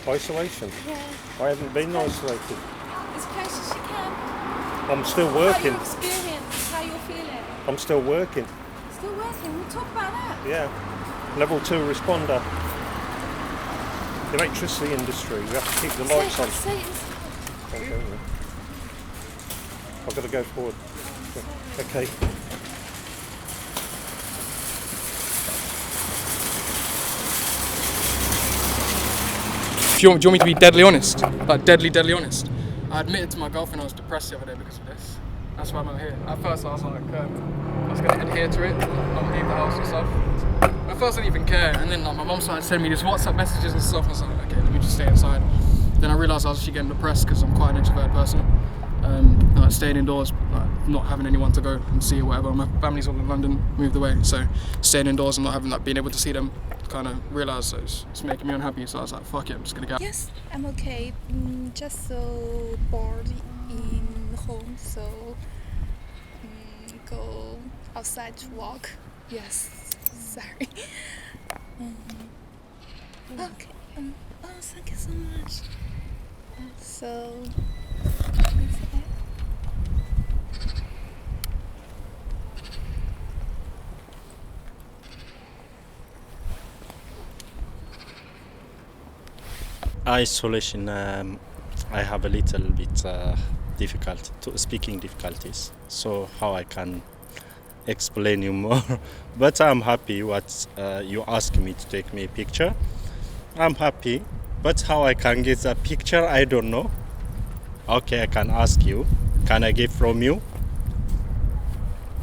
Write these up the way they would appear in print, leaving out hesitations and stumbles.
Isolation? Yeah. I haven't been isolated. As close as you can. I'm still How working. your experience, how you're feeling. I'm still working. Still working. We'll talk about that. Yeah. Level 2 responder. The electricity industry. We have to keep the lights on. Say it. Okay. I've got to go forward. Okay. Do you want me to be deadly honest? Like deadly honest? I admitted to my girlfriend I was depressed the other day because of this. That's why I'm out here. At first I was like, I was going to adhere to it, not leave the house and stuff. At first I didn't even care, and then like, my mum started sending me these WhatsApp messages and stuff. I was like, okay, let me just stay inside. Then I realised I was actually getting depressed because I'm quite an introverted person. Like staying indoors, like not having anyone to go and see or whatever. My family's all in London, moved away, so staying indoors and not having being able to see them, kind of realised that it's making me unhappy. So I was like, fuck it, I'm just gonna go. Yes, I'm okay. Just so bored in home, so go outside to walk. Yes, sorry. Okay. Oh, thank you so much. So. Isolation, I have a little bit speaking difficulties, so how I can explain you more. But I'm happy what you asked me to take me a picture. I'm happy, but how I can get the picture, I don't know. Okay, I can ask you. Can I get from you?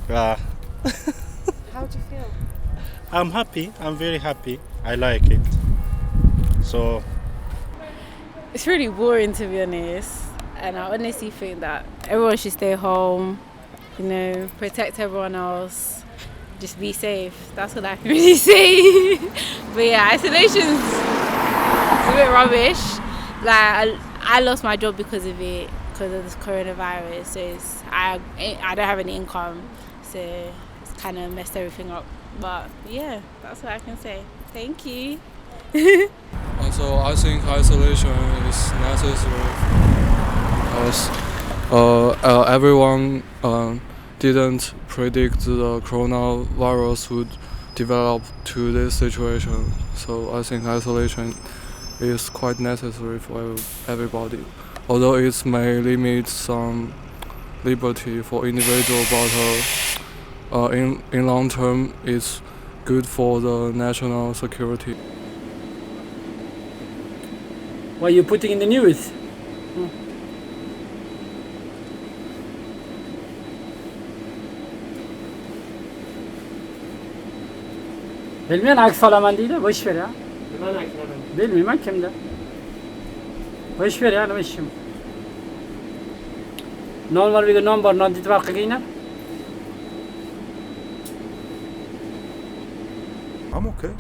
How do you feel? I'm happy. I'm very happy. I like it. So. It's really boring, to be honest, and I honestly think that everyone should stay home, protect everyone else, just be safe. That's what I can really say. But yeah, isolation's a bit rubbish. Like I lost my job because of it, because of this coronavirus. So I don't have any income, so it's kind of messed everything up. But yeah, that's what I can say. Thank you. So I think isolation is necessary because everyone didn't predict the coronavirus would develop to this situation. So I think isolation is quite necessary for everybody. Although it may limit some liberty for individual, but in long term it's good for the national security. What are you putting in the news? Bilmiyorum, aks falan değil de boş ver ya. Bilmiyorum kimde. Boş ver ya, ne işim. Normal bir number, not dit var kıyına. I'm okay.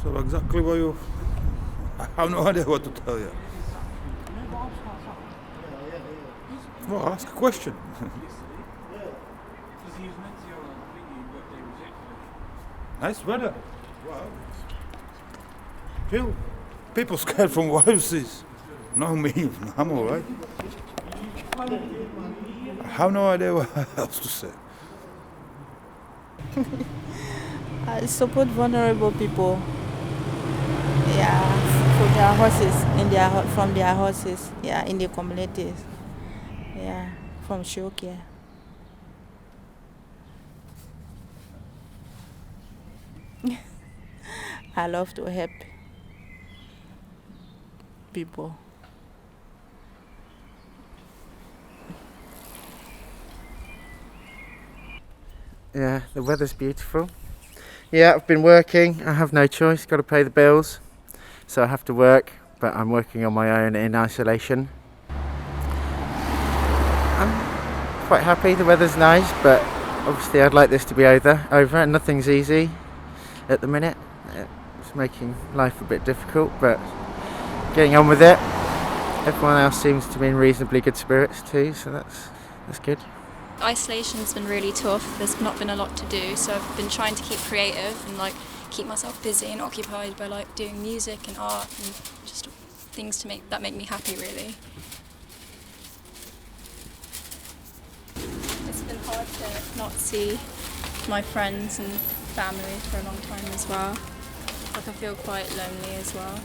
So exactly what you... I have no idea what to tell you. Well, ask a question. Nice weather. Wow. Chill. People scared from viruses. No me. I'm alright. I have no idea what else to say. I support vulnerable people. Yeah, for their horses, from their horses. Yeah, in the communities. Yeah, from shock. Yeah. I love to help people. Yeah, the weather's beautiful. Yeah, I've been working. I have no choice. Got to pay the bills, so I have to work. But I'm working on my own in isolation. I'm quite happy. The weather's nice, but obviously I'd like this to be over. And nothing's easy at the minute. It's making life a bit difficult, but getting on with it. Everyone else seems to be in reasonably good spirits too, so that's good. Isolation's been really tough. There's not been a lot to do, so I've been trying to keep creative and keep keep myself busy and occupied by like doing music and art and just things to make me happy, really. It's been hard to not see my friends and family for a long time as well. Like I feel quite lonely as well.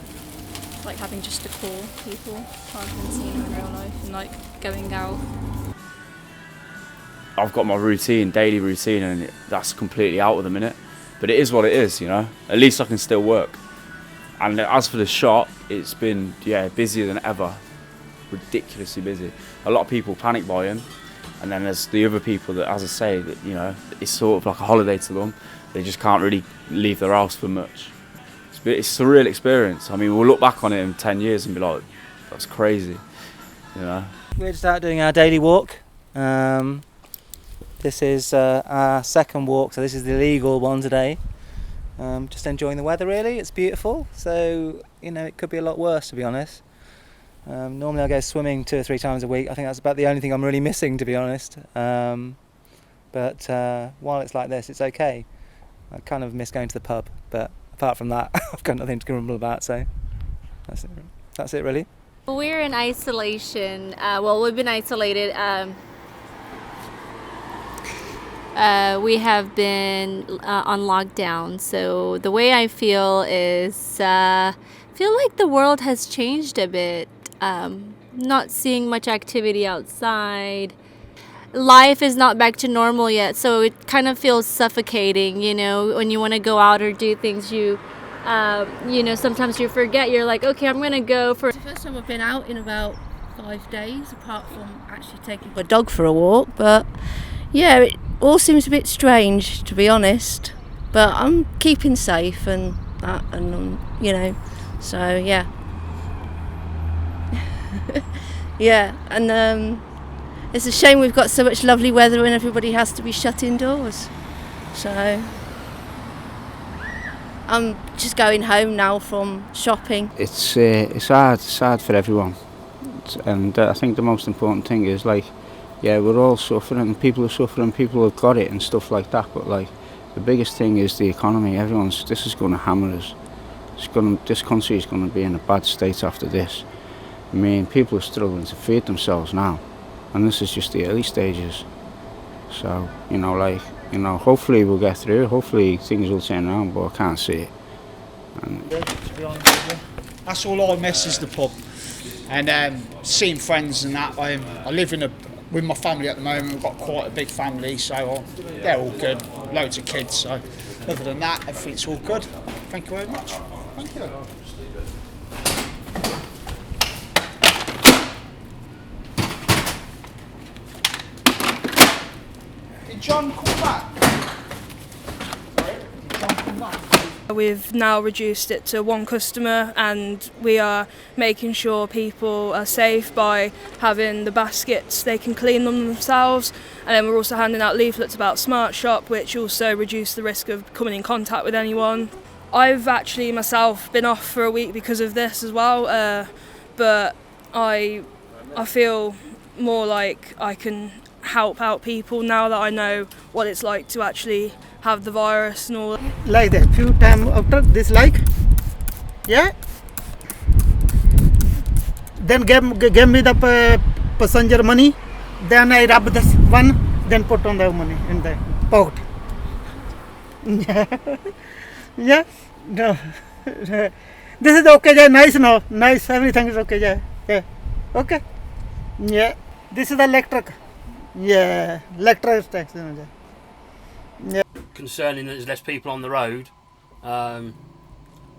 Like having just to call people rather than seeing them in real life and like going out. I've got my routine, daily routine, and that's completely out at the minute. But it is what it is, you know. At least I can still work. And as for the shop, it's been busier than ever, ridiculously busy. A lot of people panic buying, and then there's the other people that, as I say, that it's sort of like a holiday to them. They just can't really leave their house for much. It's a surreal experience. I mean, we'll look back on it in 10 years and be like, that's crazy, you know. We're just out doing our daily walk. This is our second walk, so this is the legal one today. Just enjoying the weather, really. It's beautiful, so it could be a lot worse, to be honest. Normally I go swimming 2 or 3 times a week. I think that's about the only thing I'm really missing, to be honest. But while it's like this, it's okay. I kind of miss going to the pub, but apart from that, I've got nothing to grumble about, so that's it really. We're in isolation. Well, we've been isolated. We have been on lockdown, so the way I feel is feel like the world has changed a bit. Not seeing much activity outside. Life is not back to normal yet, so it kind of feels suffocating, when you want to go out or do things, sometimes you forget. You're like, okay, I'm going to go for... It's the first time I've been out in about 5 days, apart from actually taking my dog for a walk, but yeah, it all seems a bit strange, to be honest, but I'm keeping safe and that, and so yeah. Yeah, and it's a shame we've got so much lovely weather and everybody has to be shut indoors. So I'm just going home now from shopping. It's hard for everyone, and I think the most important thing is we're all suffering. People are suffering. People have got it and stuff like that. But the biggest thing is the economy. This is going to hammer us. This country is going to be in a bad state after this. I mean, people are struggling to feed themselves now, and this is just the early stages. So, hopefully we'll get through. Hopefully things will turn around, but I can't see it. To be honest with you, that's all I miss is the pub, and seeing friends and that. I live with my family at the moment. We've got quite a big family, so they're all good. Loads of kids. So, other than that, everything's all good. Thank you very much. Thank you. Did John come back? We've now reduced it to 1 customer, and we are making sure people are safe by having the baskets, they can clean them themselves, and then we're also handing out leaflets about Smart Shop, which also reduce the risk of coming in contact with anyone. I've actually myself been off for a week because of this as well, but I feel more like I can help out people now that I know what it's like to actually have the virus and all. Like that, few times after this, yeah. Then gave me the passenger money. Then I rub this one, then put on the money in the pocket. Yeah, yeah. No, this is okay. Yeah, nice now, nice. Everything is okay. Yeah, yeah, okay. Yeah, this is the electric. Yeah, electric tax. Yeah. Concerning that there's less people on the road, but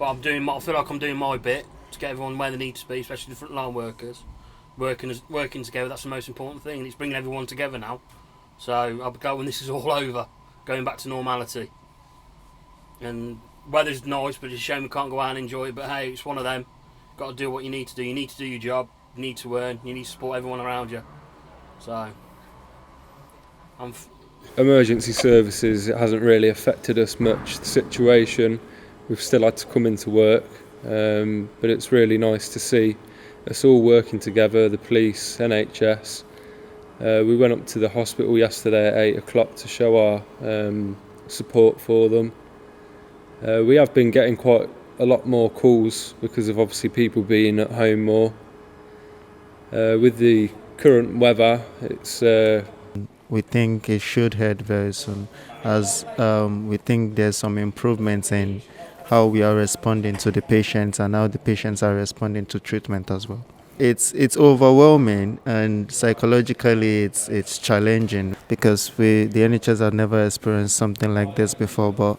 I feel like I'm doing my bit to get everyone where they need to be, especially the frontline workers, working together. That's the most important thing, and it's bringing everyone together now. So I'll go when this is all over, going back to normality. And weather's nice, but it's a shame we can't go out and enjoy it. But hey, it's one of them. Got to do what you need to do. You need to do your job. You need to earn. You need to support everyone around you. So emergency services, it hasn't really affected us much, the situation. We've still had to come into work, but it's really nice to see us all working together, the police, NHS. We went up to the hospital yesterday at 8 o'clock to show our support for them. We have been getting quite a lot more calls because of obviously people being at home more. With the current weather, it's we think it should head very soon, as we think there's some improvements in how we are responding to the patients and how the patients are responding to treatment as well. It's overwhelming, and psychologically it's challenging because the NHS have never experienced something like this before, but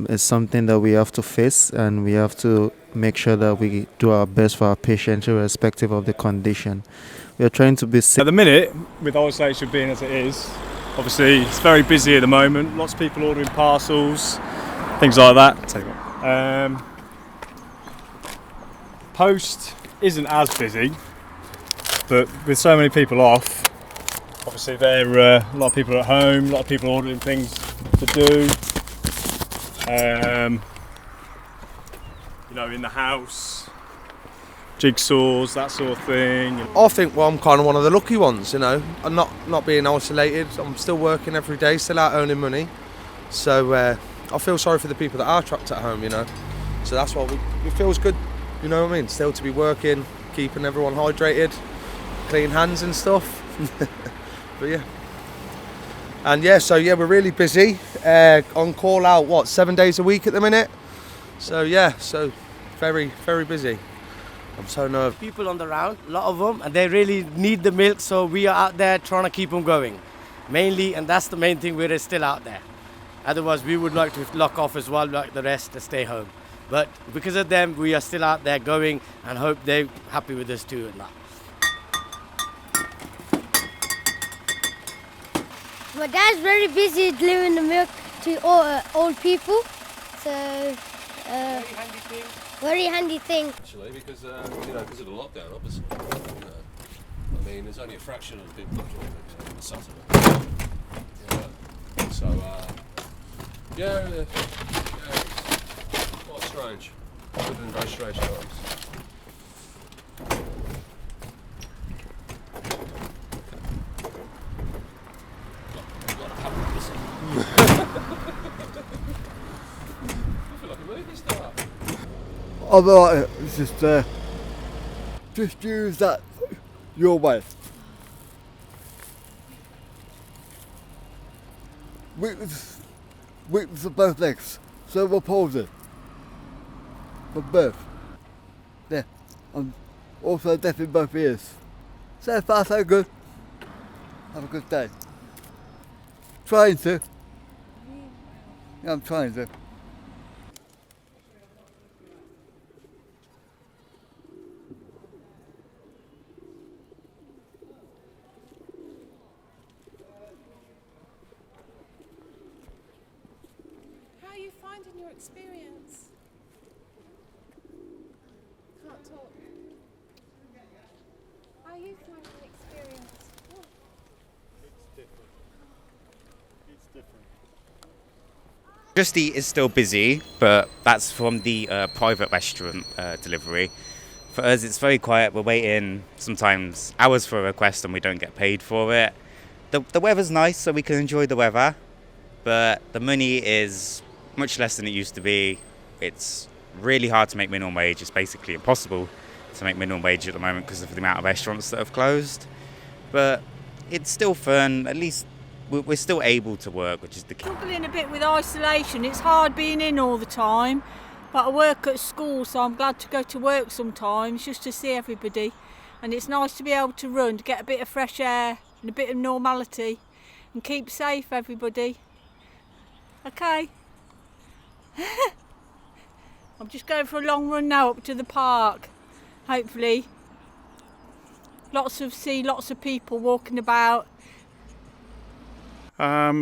it's something that we have to face, and we have to make sure that we do our best for our patients irrespective of the condition. We are trying to be safe. At the minute, with isolation being as it is, obviously it's very busy at the moment. Lots of people ordering parcels, things like that. I'll tell you what. Post isn't as busy, but with so many people off, obviously there are a lot of people at home, a lot of people ordering things to do. You know, in the house, jigsaws, that sort of thing. I think I'm kind of one of the lucky ones, you know. I'm not being isolated. I'm still working every day, still out earning money. So I feel sorry for the people that are trapped at home, you know. So that's why it feels good, you know what I mean? Still to be working, keeping everyone hydrated, clean hands and stuff. But yeah. And yeah, so yeah, we're really busy. On call out, 7 days a week at the minute? So yeah, so very, very busy. I'm so nervous. People on the round, a lot of them, and they really need the milk, so we are out there trying to keep them going. Mainly, and that's the main thing, we're still out there. Otherwise, we would like to lock off as well, like the rest, to stay home. But because of them, we are still out there going, and hope they're happy with us too. And that. My dad's very busy delivering the milk to all, old people, so very handy thing. Actually, because you know, because of the lockdown, obviously, you know, I mean, there's only a fraction of the people that join on the Saturday. Yeah. So yeah, quite strange. Living in very strange times. Alright, it's just use that your way. Weakness of both legs, cerebral palsy. For birth. Yeah, I'm also deaf in both ears. So far so good. Have a good day. Trying to. Yeah, I'm trying to. How are you finding your experience? Can't talk. How are you finding the experience? It's different. Just Eat is still busy, but that's from the private restaurant delivery. For us, it's very quiet. We're waiting sometimes hours for a request and we don't get paid for it. The weather's nice, so we can enjoy the weather, but the money is much less than it used to be. It's really hard to make minimum wage. It's basically impossible to make minimum wage at the moment because of the amount of restaurants that have closed. But it's still fun. At least we're still able to work, which is the key. Struggling a bit with isolation. It's hard being in all the time, but I work at school, so I'm glad to go to work sometimes just to see everybody. And it's nice to be able to run, to get a bit of fresh air and a bit of normality, and keep safe, everybody. Okay. I'm just going for a long run now up to the park. Hopefully. Lots of people walking about.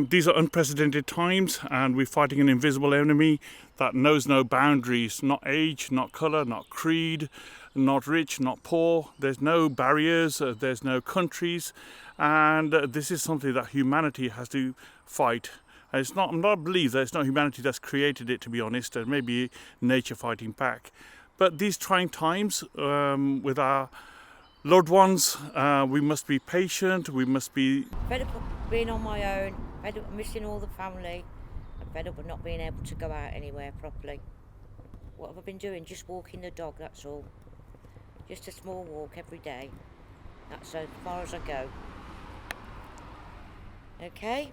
These are unprecedented times, and we're fighting an invisible enemy that knows no boundaries, not age, not colour, not creed, not rich, not poor. There's no barriers, there's no countries, and this is something that humanity has to fight. It's not, I believe that it's not humanity that's created it, to be honest, and maybe nature fighting back. But these trying times with our loved ones, we must be patient, we must be... Fed up of being on my own, fed up missing all the family, Fed up of not being able to go out anywhere properly. What have I been doing? Just walking the dog, that's all. Just a small walk every day. That's as far as I go. Okay?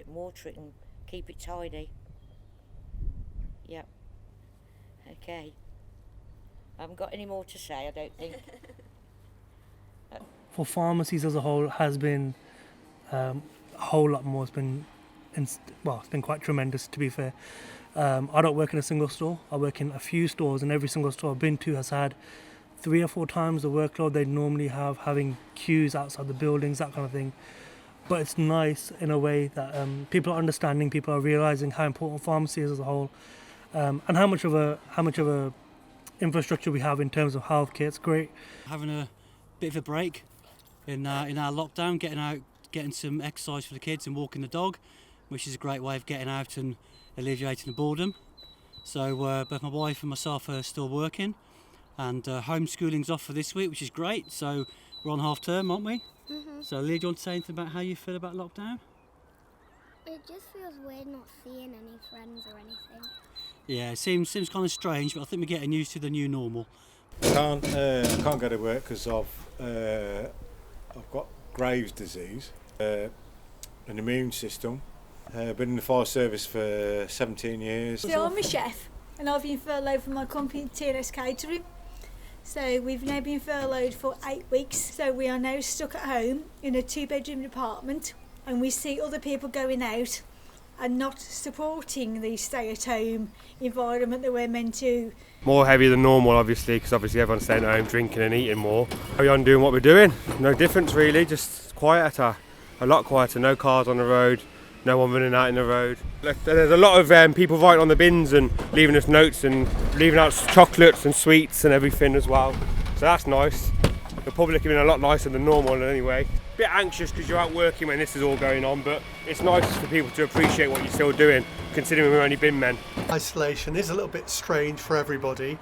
Water it and keep it tidy. Yep. Okay. I haven't got any more to say, I don't think. For pharmacies as a whole has been a whole lot more. It's been quite tremendous, to be fair. I don't work in a single store. I work in a few stores, and every single store I've been to has had 3 or 4 times the workload they'd normally have, having queues outside the buildings, that kind of thing. But it's nice in a way that people are understanding, people are realising how important pharmacy is as a whole, and how much of a infrastructure we have in terms of healthcare. It's great. Having a bit of a break in our lockdown, getting out, getting some exercise for the kids and walking the dog, which is a great way of getting out and alleviating the boredom. So both my wife and myself are still working, and homeschooling's off for this week, which is great. So we're on half term, aren't we? Mhm. So Leah, do you want to say anything about how you feel about lockdown? It just feels weird not seeing any friends or anything. Yeah, it seems kind of strange, but I think we're getting used to the new normal. I can't go to work because I've got Graves' disease, an immune system. Been in the fire service for 17 years. So I'm a chef, and I've been furloughed from my company, TLS Catering. So we've now been furloughed for 8 weeks. So we are now stuck at home in a 2-bedroom apartment, and we see other people going out and not supporting the stay-at-home environment that we're meant to. More heavy than normal, obviously, because obviously everyone's staying at home, drinking and eating more. Carry on doing what we're doing. No difference really, just quieter, a lot quieter. No cars on the road, no one running out in the road. There's a lot of people writing on the bins and leaving us notes and leaving out chocolates and sweets and everything as well. So that's nice. The public have been a lot nicer than normal anyway. A bit anxious because you're out working when this is all going on, but it's nice for people to appreciate what you're still doing, considering we're only bin men. Isolation is a little bit strange for everybody,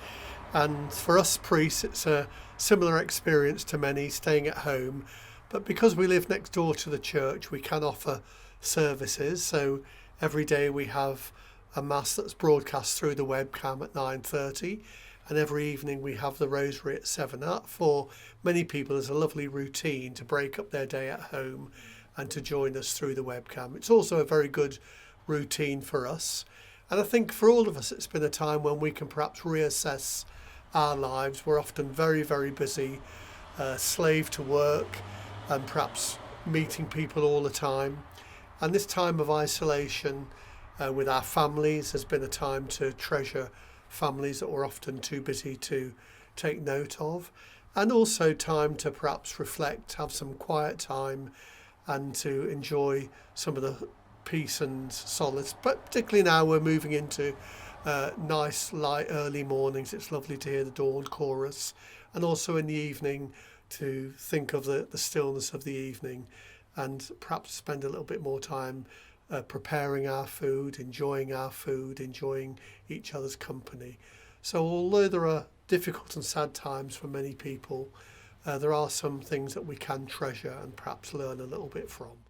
and for us priests it's a similar experience to many, staying at home. But because we live next door to the church, we can offer services. So every day we have a mass that's broadcast through the webcam at 9:30, and every evening we have the rosary at 7. That for many people is a lovely routine to break up their day at home and to join us through the webcam. It's also a very good routine for us, and I think for all of us it's been a time when we can perhaps reassess our lives. We're often very, very busy, slave to work, and perhaps meeting people all the time. And this time of isolation with our families has been a time to treasure families that we're often too busy to take note of, and also time to perhaps reflect, have some quiet time, and to enjoy some of the peace and solace. But particularly now we're moving into nice light early mornings. It's lovely to hear the dawn chorus, and also in the evening to think of the stillness of the evening, and perhaps spend a little bit more time preparing our food, enjoying each other's company. So although there are difficult and sad times for many people, there are some things that we can treasure and perhaps learn a little bit from.